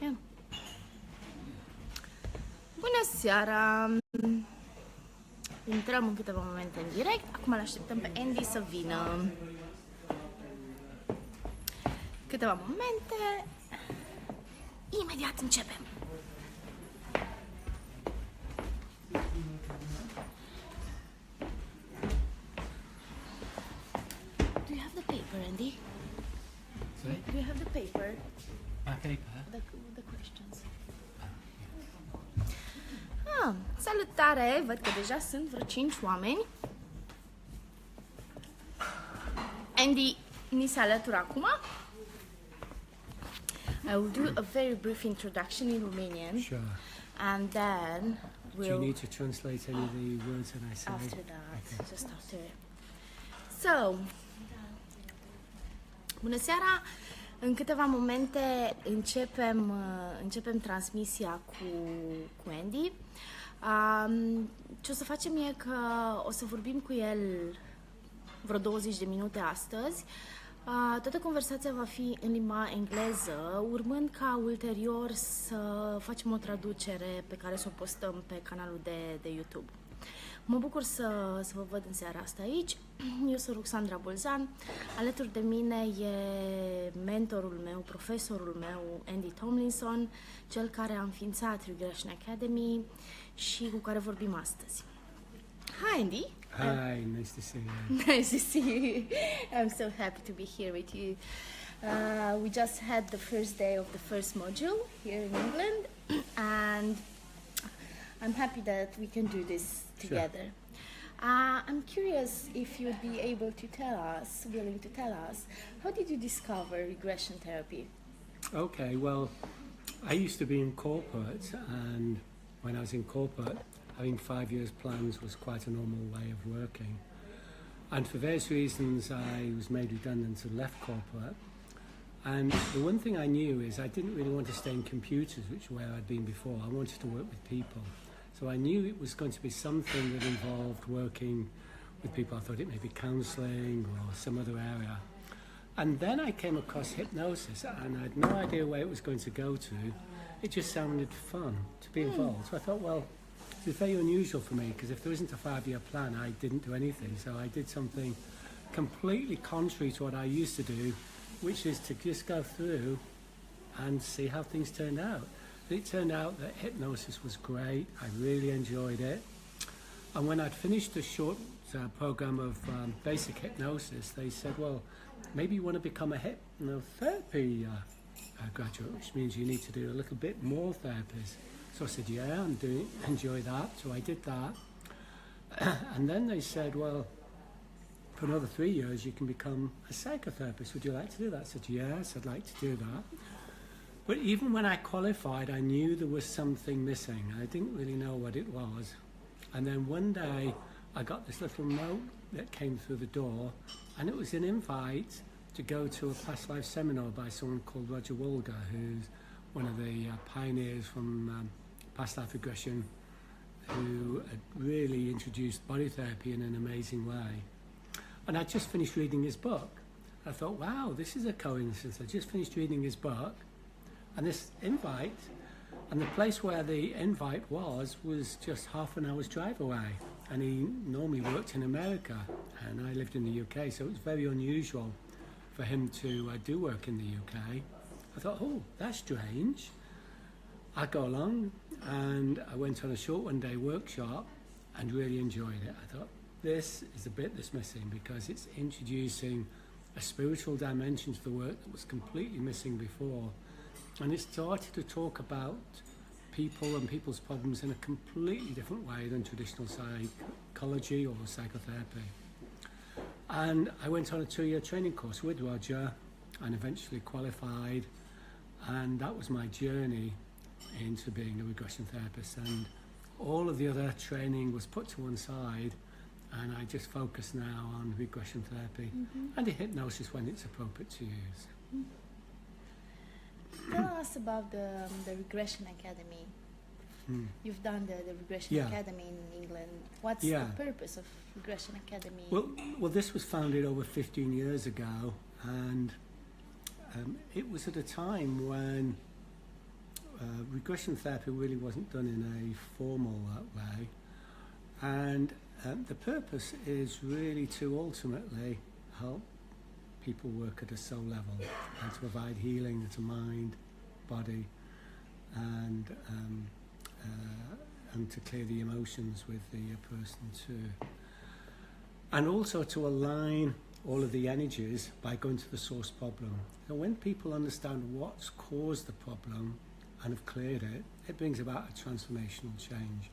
Yeah. Bună seara! Intrăm în câteva momente în direct. Acum îl așteptăm pe Andy să vină. Câteva momente. Imediat începem. Do you have the paper, Andy? Sorry? Do you have the paper? My paper? The questions. Salutare! Văd că deja sunt vreo 5 oameni. Andy ni se alătură acum. I will do a very brief introduction in Romanian. Sure. And then Do you need to translate any of the words that I said? After that, Okay. just after. So, bună seara! În câteva momente începem transmisia cu Andy. Ce o să facem e că o să vorbim cu el vreo 20 de minute astăzi. Toată conversația va fi în limba engleză, urmând ca ulterior să facem o traducere pe care să o postăm pe canalul de YouTube. Mă bucur să vă văd în seara asta aici. Eu sunt Ruxandra Bolzan. Alături de mine e mentorul meu, profesorul meu, Andy Tomlinson, cel care a înființat Regression Academy și cu care vorbim astăzi. Hi, Andy. Hi, nice to see you. Nice to see you. I'm so happy to be here with you. We just had the first day of the first module here in England, and I'm happy that we can do this together. Sure. I'm curious if you'd be willing to tell us, how did you discover regression therapy? Okay, well, I used to be in corporate, and when I was in corporate, having 5 years plans was quite a normal way of working. And for various reasons, I was made redundant and left corporate. And the one thing I knew is I didn't really want to stay in computers, which is where I'd been before. I wanted to work with people. So I knew it was going to be something that involved working with people. I thought it may be counselling or some other area. And then I came across hypnosis, and I had no idea where it was going to go to. It just sounded fun to be involved. So I thought, well, it's very unusual for me, because if there isn't a 5-year plan, I didn't do anything. So I did something completely contrary to what I used to do, which is to just go through and see how things turned out. It turned out that hypnosis was great. I really enjoyed it. And when I'd finished a short program of basic hypnosis, they said, well, maybe you want to become a hypnotherapy graduate, which means you need to do a little bit more therapies. So I said, yeah, enjoy that. So I did that. And then they said, well, for another 3 years, you can become a psychotherapist. Would you like to do that? I said, yes, I'd like to do that. But even when I qualified, I knew there was something missing. I didn't really know what it was. And then one day, I got this little note that came through the door, and it was an invite to go to a past life seminar by someone called Roger Wolger, who's one of the pioneers from past life regression, who had really introduced body therapy in an amazing way. And I just finished reading his book. I thought, wow, this is a coincidence. I just finished reading his book, and this invite, and the place where the invite was just half an hour's drive away. And he normally worked in America, and I lived in the UK, so it was very unusual for him to do work in the UK. I thought, oh, that's strange. I go along, and I went on a short one-day workshop and really enjoyed it. I thought, this is the bit that's missing, because it's introducing a spiritual dimension to the work that was completely missing before. And it started to talk about people and people's problems in a completely different way than traditional psychology or psychotherapy. And I went on a 2-year training course with Roger and eventually qualified. And that was my journey into being a regression therapist. And all of the other training was put to one side, and I just focus now on regression therapy and the hypnosis when it's appropriate to use. Tell us about the Regression Academy. You've done the Regression Academy in England. What's the purpose of Regression Academy? Well, this was founded over 15 years ago, and it was at a time when regression therapy really wasn't done in a formal way, and the purpose is really to ultimately help people work at a soul level and to provide healing to mind, body, and to clear the emotions with the person too. And also to align all of the energies by going to the source problem. So when people understand what's caused the problem and have cleared it, it brings about a transformational change.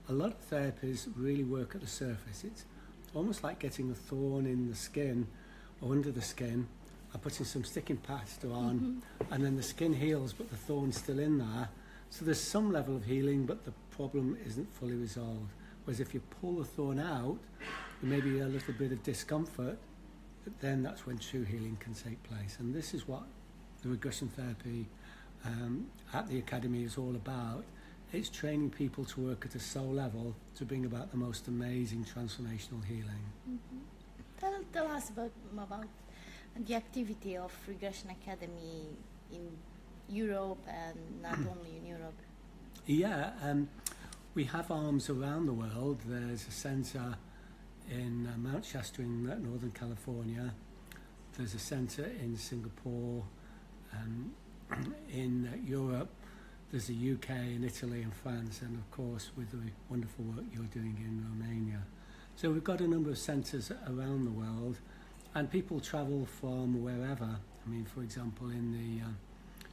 A lot of therapies really work at the surface. It's almost like getting a thorn in the skin or under the skin and putting some sticking plaster on, and then the skin heals but the thorn's still in there. So there's some level of healing but the problem isn't fully resolved. Whereas if you pull the thorn out, there may be a little bit of discomfort, but then that's when true healing can take place. And this is what the regression therapy at the Academy is all about. It's training people to work at a soul level to bring about the most amazing transformational healing. Tell us about the activity of Regression Academy in Europe and not only in Europe. Yeah, we have arms around the world. There's a centre in Mount Shasta in Northern California. There's a centre in Singapore. In Europe, there's the UK and Italy and France, and of course with the wonderful work you're doing in Romania. So we've got a number of centres around the world, and people travel from wherever. I mean, for example, in the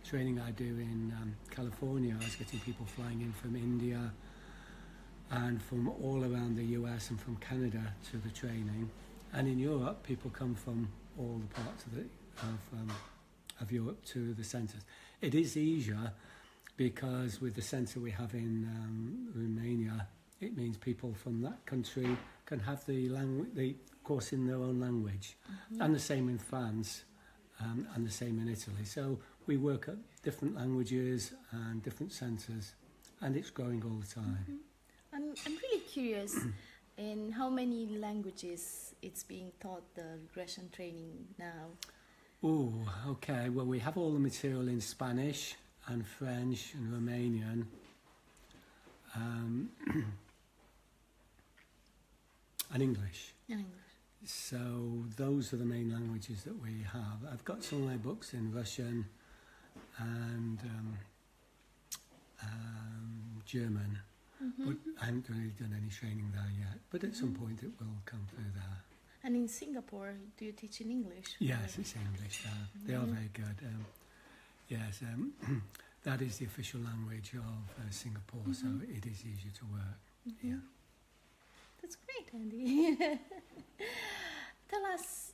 training I do in California, I was getting people flying in from India and from all around the US and from Canada to the training. And in Europe, people come from all the parts of Europe to the centres. It is easier because with the centre we have in Romania, it means people from that country can have the course in their own language, and the same in France, and the same in Italy. So we work at different languages and different centres, and it's growing all the time. I'm really curious in how many languages it's being taught, the regression training now. Oh, okay. Well, we have all the material in Spanish and French and Romanian. And English. So those are the main languages that we have. I've got some of my books in Russian and German, but I haven't really done any training there yet. But at some point it will come through there. And in Singapore, do you teach in English? Yes, it's English there. They are very good. Yes, that is the official language of Singapore, so it is easier to work. Yeah. That's great, Andy. Tell us,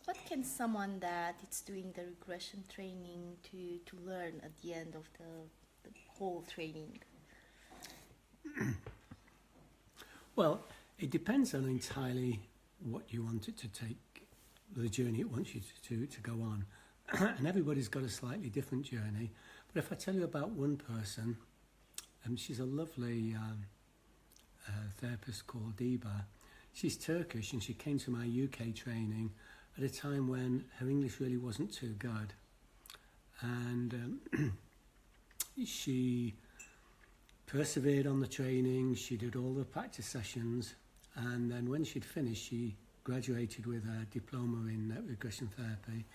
what can someone that is doing the regression training to learn at the end of the whole training? Well, it depends on entirely what you want it to take, the journey it wants you to go on. And everybody's got a slightly different journey. But if I tell you about one person, she's a lovely therapist called Diba. She's Turkish, and she came to my UK training at a time when her English really wasn't too good. And she persevered on the training, she did all the practice sessions, and then when she'd finished, she graduated with a diploma in regression therapy.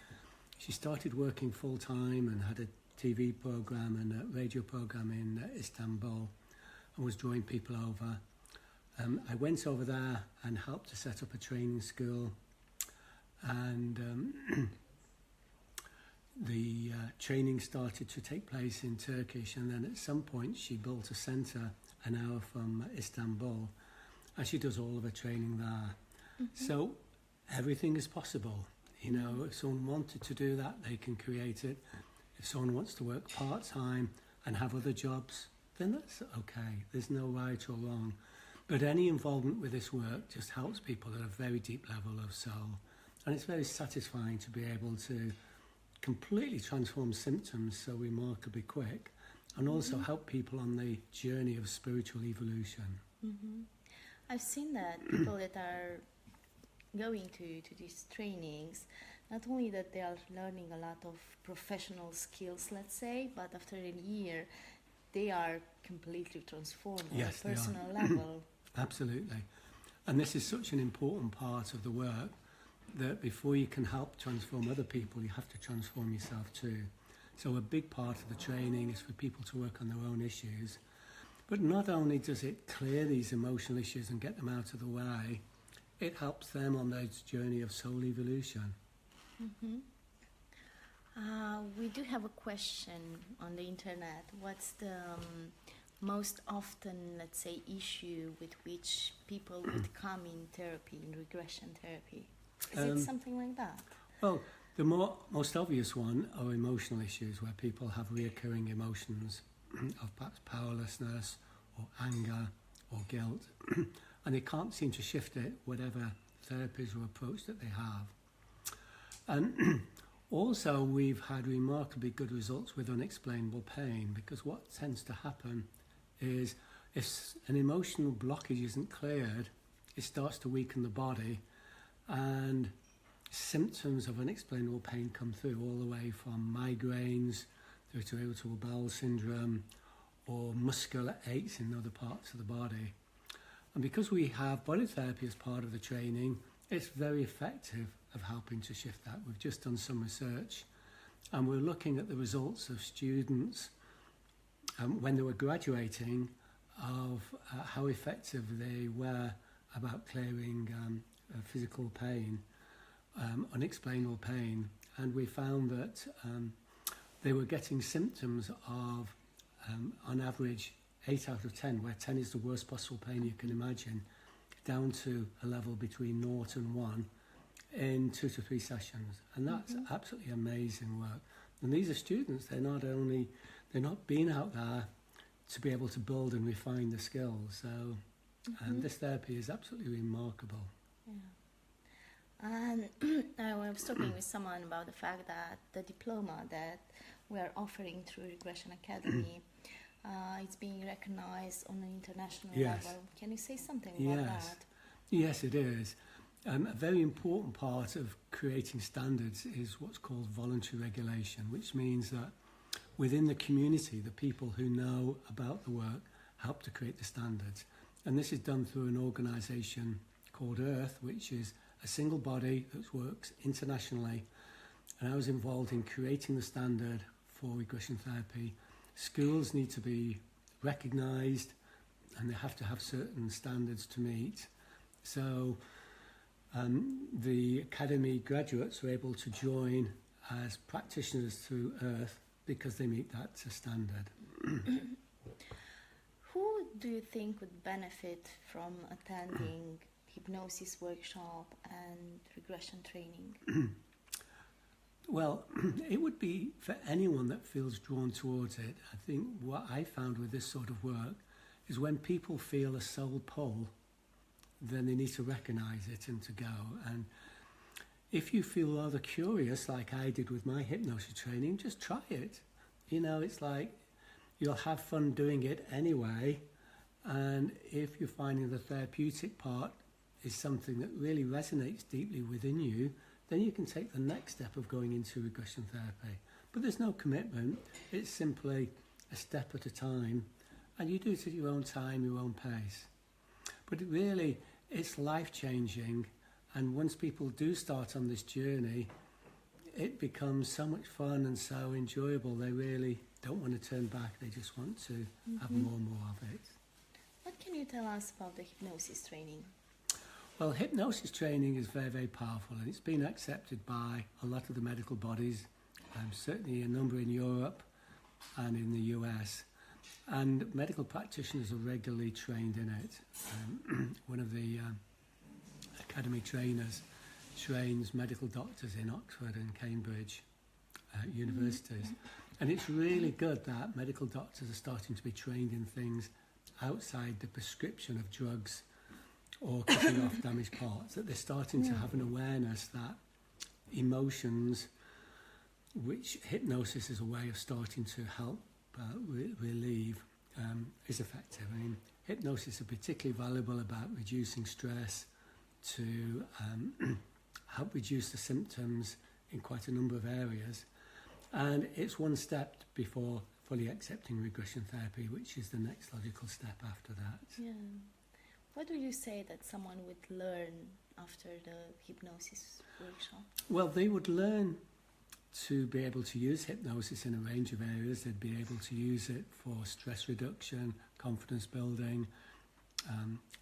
She started working full-time and had a TV program and a radio program in Istanbul and was drawing people over. I went over there and helped to set up a training school, and the training started to take place in Turkish, and then at some point she built a centre an hour from Istanbul, and she does all of her training there. So everything is possible. You know, if someone wanted to do that, they can create it. If someone wants to work part-time and have other jobs, then that's okay. There's no right or wrong. But any involvement with this work just helps people at a very deep level of soul. And it's very satisfying to be able to completely transform symptoms so remarkably quick, and also help people on the journey of spiritual evolution. I've seen that people that are going to these trainings, not only that they are learning a lot of professional skills, let's say, but after a year, they are completely transformed Yes, on they a are. personal level. Absolutely. And this is such an important part of the work that before you can help transform other people, you have to transform yourself too. So a big part of the training is for people to work on their own issues. But not only does it clear these emotional issues and get them out of the way, it helps them on their journey of soul evolution. Mm-hmm. We do have a question on the internet. What's the most often, let's say, issue with which people would come in therapy, in regression therapy? Is it something like that? Well, the most obvious one are emotional issues where people have reoccurring emotions of perhaps powerlessness or anger or guilt, and they can't seem to shift it, whatever therapies or approach that they have. And also, we've had remarkably good results with unexplainable pain, because what tends to happen is if an emotional blockage isn't cleared, it starts to weaken the body, and symptoms of unexplainable pain come through all the way from migraines through to irritable bowel syndrome or muscular aches in other parts of the body. And because we have body therapy as part of the training, it's very effective of helping to shift that. We've just done some research and we're looking at the results of students when they were graduating of how effective they were about clearing physical pain, unexplainable pain, and we found that they were getting symptoms of, on average, 8 out of 10, where 10 is the worst possible pain you can imagine, down to a level between 0 and 1 in 2 to 3 sessions. And that's absolutely amazing work. And these are students, they're not being out there to be able to build and refine the skills. So this therapy is absolutely remarkable. Yeah. And I was talking with someone about the fact that the diploma that we are offering through Regression Academy, it's being recognized on an international level. Can you say something about that? Yes, it is. A very important part of creating standards is what's called voluntary regulation, which means that within the community, the people who know about the work help to create the standards. And this is done through an organisation called Earth, which is a single body that works internationally. And I was involved in creating the standard for regression therapy. Schools need to be recognised and they have to have certain standards to meet. So the academy graduates are able to join as practitioners through Earth because they meet that standard. Who do you think would benefit from attending hypnosis workshop and regression training? Well, it would be for anyone that feels drawn towards it. I think what I found with this sort of work is when people feel a soul pull, then they need to recognise it and to go. And if you feel rather curious, like I did with my hypnosis training, just try it. You know, it's like you'll have fun doing it anyway. And if you're finding the therapeutic part is something that really resonates deeply within you, then you can take the next step of going into regression therapy. But there's no commitment. It's simply a step at a time. And you do it at your own time, your own pace. But it really, it's life-changing. And once people do start on this journey, it becomes so much fun and so enjoyable. They really don't want to turn back. They just want to have more and more of it. What can you tell us about the hypnosis training? Well, hypnosis training is very, very powerful, and it's been accepted by a lot of the medical bodies, certainly a number in Europe and in the US. And medical practitioners are regularly trained in it. One of the academy trainers trains medical doctors in Oxford and Cambridge universities. And it's really good that medical doctors are starting to be trained in things outside the prescription of drugs or cutting off damaged parts, that they're starting to have an awareness that emotions, which hypnosis is a way of starting to help relieve, is effective. I mean, hypnosis is particularly valuable about reducing stress, to help reduce the symptoms in quite a number of areas. And it's one step before fully accepting regression therapy, which is the next logical step after that. Yeah. What would you say that someone would learn after the hypnosis workshop? Well, they would learn to be able to use hypnosis in a range of areas. They'd be able to use it for stress reduction, confidence building,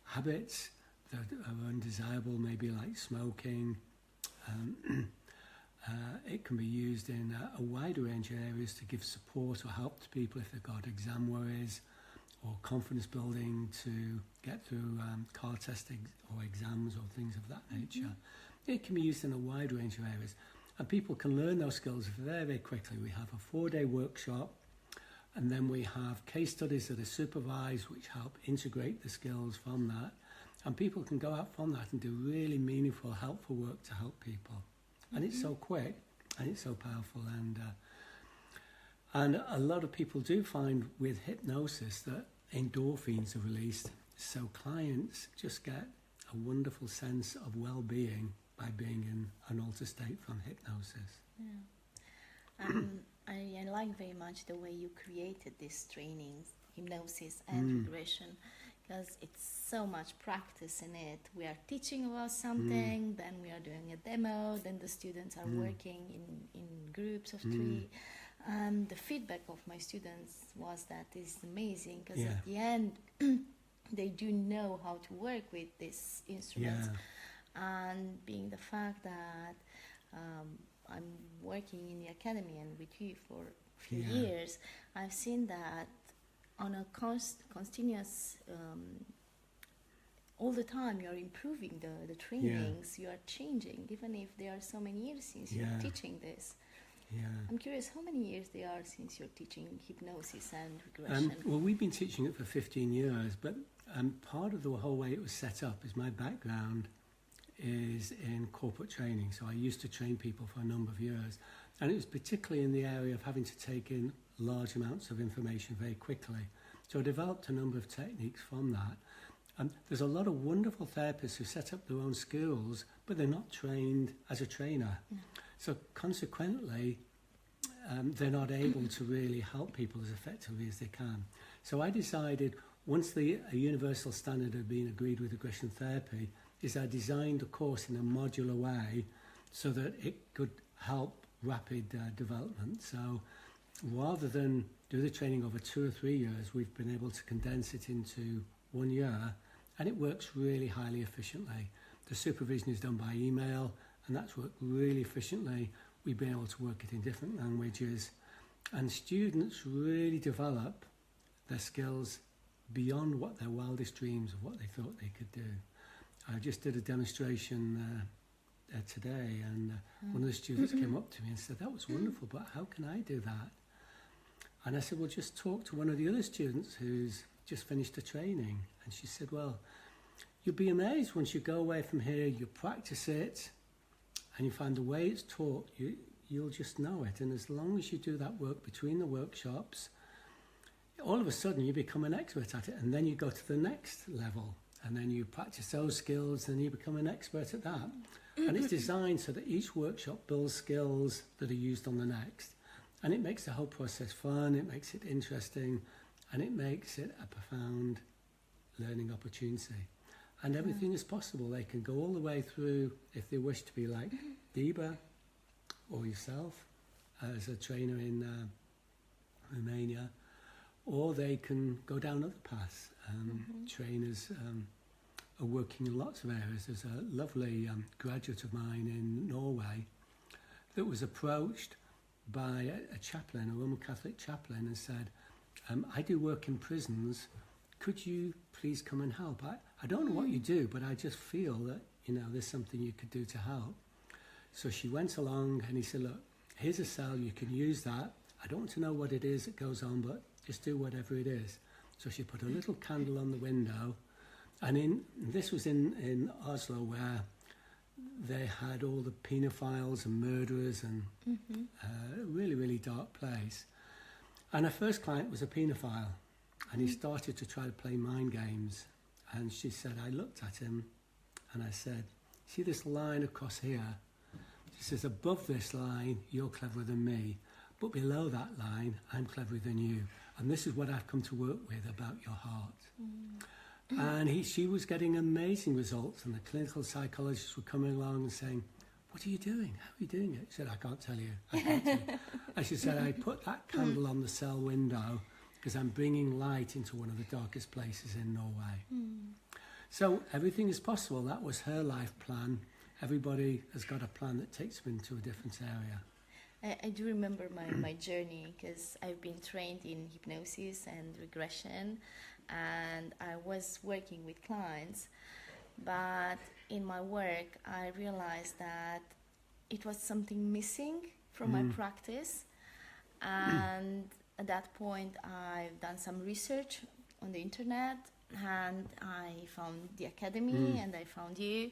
habits that are undesirable, maybe like smoking. It can be used in a wide range of areas to give support or help to people if they've got exam worries, or confidence building to get through car testing or exams or things of that nature. It can be used in a wide range of areas. And people can learn those skills very, very quickly. We have a 4-day workshop, and then we have case studies that are supervised, which help integrate the skills from that. And people can go out from that and do really meaningful, helpful work to help people. And it's so quick, and it's so powerful. And a lot of people do find with hypnosis that endorphins are released. So clients just get a wonderful sense of well-being by being in an altered state from hypnosis. Yeah. I like very much the way you created these trainings, hypnosis and regression, because it's so much practice in it. We are teaching about something, then we are doing a demo, then the students are working in groups of 3. And the feedback of my students was that is amazing, because at the end they do know how to work with these instruments. And being the fact that I'm working in the academy and with you for a few years, I've seen that on a continuous, all the time you're improving the trainings, you are changing, even if there are so many years since you're teaching this. I'm curious how many years they are since you're teaching hypnosis and regression. Well, we've been teaching it for 15 years, but part of the whole way it was set up is my background is in corporate training. So I used to train people for a number of years, and it was particularly in the area of having to take in large amounts of information very quickly. So I developed a number of techniques from that. There's a lot of wonderful therapists who set up their own schools, but they're not trained as a trainer. So consequently, they're not able to really help people as effectively as they can. So I decided, once a universal standard had been agreed with regression therapy, is I designed a course in a modular way so that it could help rapid development. So rather than do the training over 2 or 3 years, we've been able to condense it into 1 year, and it works really highly efficiently. The supervision is done by email, and that's worked really efficiently. We've been able to work it in different languages, and students really develop their skills beyond what their wildest dreams of what they thought they could do. I just did a demonstration today, and one of the students came up to me and said, "That was wonderful, but how can I do that?" And I said, "Well, just talk to one of the other students who's just finished a training." And she said, "Well, you'll be amazed once you go away from here, you practice it, and you find the way it's taught, you'll just know it. And as long as you do that work between the workshops, all of a sudden you become an expert at it, and then you go to the next level, and then you practice those skills, and you become an expert at that." And it's designed so that each workshop builds skills that are used on the next. And it makes the whole process fun, it makes it interesting, and it makes it a profound learning opportunity. And everything is possible. They can go all the way through, if they wish to be like Deba or yourself as a trainer in Romania, or they can go down other paths. Trainers are working in lots of areas. There's a lovely graduate of mine in Norway that was approached by a chaplain, a Roman Catholic chaplain, and said, "I do work in prisons. Could you please come and help? I don't know what you do, but I just feel that, there's something you could do to help." So she went along, and he said, "Look, here's a cell, you can use that. I don't want to know what it is that goes on, but just do whatever it is." So she put a little candle on the window, and this was in Oslo, where they had all the paedophiles and murderers, and a really, really dark place. And her first client was a paedophile, and he started to try to play mind games. And she said, I looked at him and I said, "See this line across here?" She says, above this line, you're cleverer than me. But below that line, I'm cleverer than you. And this is what I've come to work with about your heart. And she was getting amazing results. And the clinical psychologists were coming along and saying, what are you doing? How are you doing it? She said, I can't tell you. I can't tell you. And she said, I put that candle on the cell window because I'm bringing light into one of the darkest places in Norway. So everything is possible. That was her life plan. Everybody has got a plan that takes them into a different area. I do remember my journey because I've been trained in hypnosis and regression, and I was working with clients. But in my work, I realized that it was something missing from my practice. And at that point, I've done some research on the internet, and I found the academy, and I found you,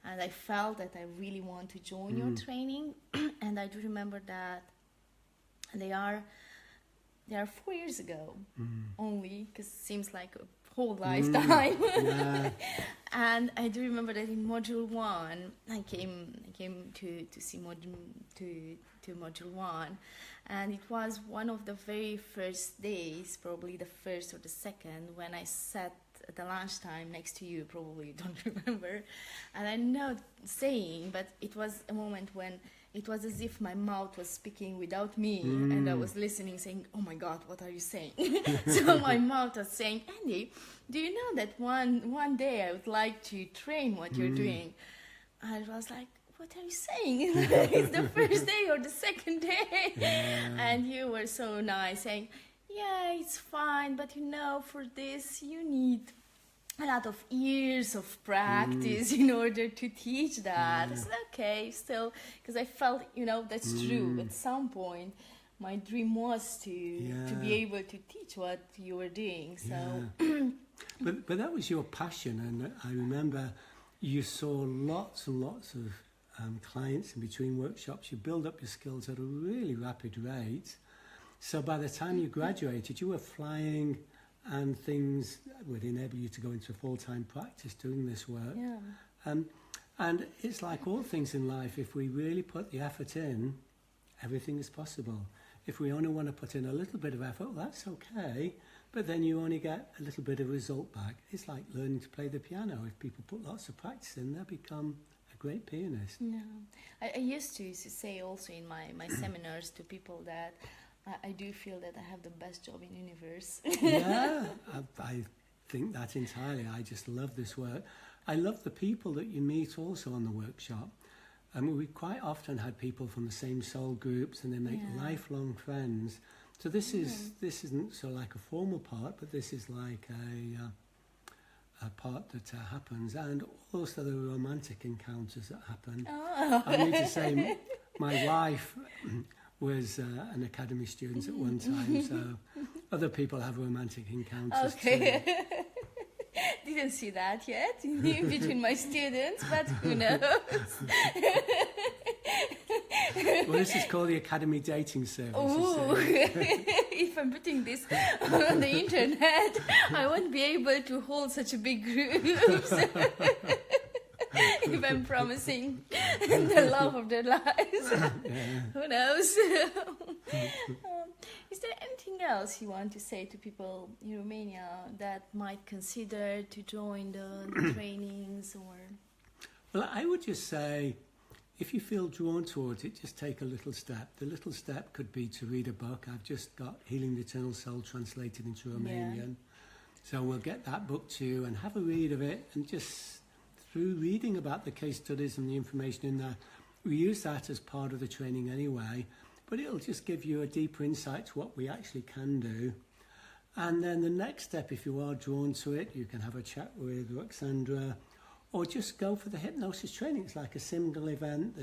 and I felt that I really want to join your training. And I do remember that they are 4 years ago only, because it seems like a whole lifetime. Yeah. And I do remember that in module 1, I came to see module 1, and it was one of the very first days, probably the first or the second, when I sat at the lunchtime next to you, probably you don't remember, and I'm not saying, but it was a moment when it was as if my mouth was speaking without me, and I was listening, saying, oh my God, what are you saying? So my mouth was saying, Andy, do you know that one day I would like to train what you're doing? And I was like, what are you saying? It's the first day or the second day. Yeah. And you were so nice, saying, yeah, it's fine, but for this you need a lot of years of practice in order to teach that. I said, okay, still, because I felt, that's true. At some point, my dream was to be able to teach what you were doing. So, but that was your passion, and I remember you saw lots and lots of clients in between workshops. You build up your skills at a really rapid rate. So by the time you graduated, you were flying, and things would enable you to go into full-time practice doing this work. yeah. And it's like all things in life, if we really put the effort in, everything is possible. If we only want to put in a little bit of effort, well, that's okay, but then you only get a little bit of result back. It's like learning to play the piano. If people put lots of practice in, they'll become a great pianist. Yeah. I used to say also in my seminars to people that I do feel that I have the best job in the universe. Yeah, I think that entirely. I just love this work. I love the people that you meet also on the workshop. We quite often had people from the same soul groups, and they make lifelong friends. So this isn't so like a formal part, but this is like a part that happens, and also the romantic encounters that happen. Oh. I need to say, my wife was an academy student at one time, so other people have romantic encounters too. Didn't see that yet in between my students, but who knows? Well, this is called the Academy Dating Service. Ooh. If I'm putting this on the internet, I won't be able to hold such a big group. If I'm promising the love of their lives, who knows? Is there anything else you want to say to people in Romania that might consider to join the trainings? Or? Well, I would just say, if you feel drawn towards it, just take a little step. The little step could be to read a book. I've just got Healing the Eternal Soul translated into Romanian. So we'll get that book to you and have a read of it, and just through reading about the case studies and the information in there, we use that as part of the training anyway, but it'll just give you a deeper insight to what we actually can do. And then the next step, if you are drawn to it, you can have a chat with Roxandra, or just go for the hypnosis training. It's like a single event.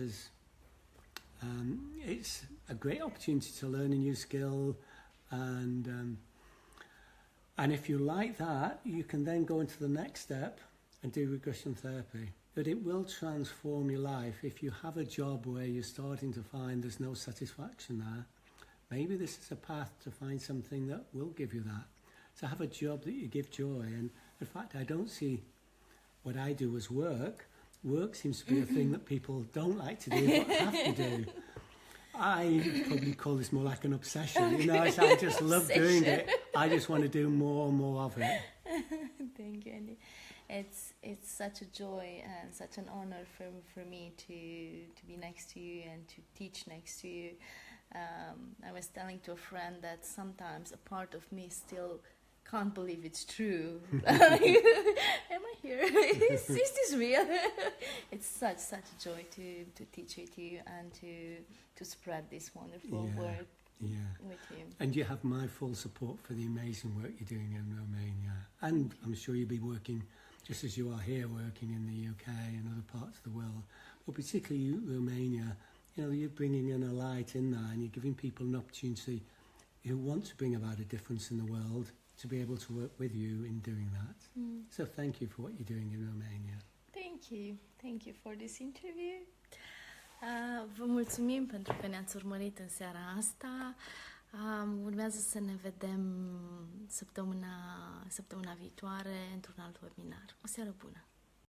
It's a great opportunity to learn a new skill, and if you like that, you can then go into the next step and do regression therapy. But it will transform your life. If you have a job where you're starting to find there's no satisfaction there, maybe this is a path to find something that will give you that. So have a job that you give joy. And in fact, I don't see what I do as work. work seems to be a thing that people don't like to do but have to do. I probably call this more like an obsession. You know, I just love doing it. I just want to do more and more of it. Thank you, Andy. It's such a joy and such an honor for me to be next to you and to teach next to you. I was telling to a friend that sometimes a part of me still can't believe it's true. Am I here? Is this real? It's such a joy to teach with you and to spread this wonderful work with you. And you have my full support for the amazing work you're doing in Romania. And I'm sure you'll be working, just as you are here, working in the UK and other parts of the world, but particularly Romania. You know, you're bringing in a light in there and you're giving people an opportunity who want to bring about a difference in the world to be able to work with you in doing that. So thank you for what you're doing in Romania. Thank you for this interview. Vă mulțumim pentru că ne-ați urmărit în seara asta. Urmează să ne vedem săptămâna viitoare într-un alt webinar. O seară bună!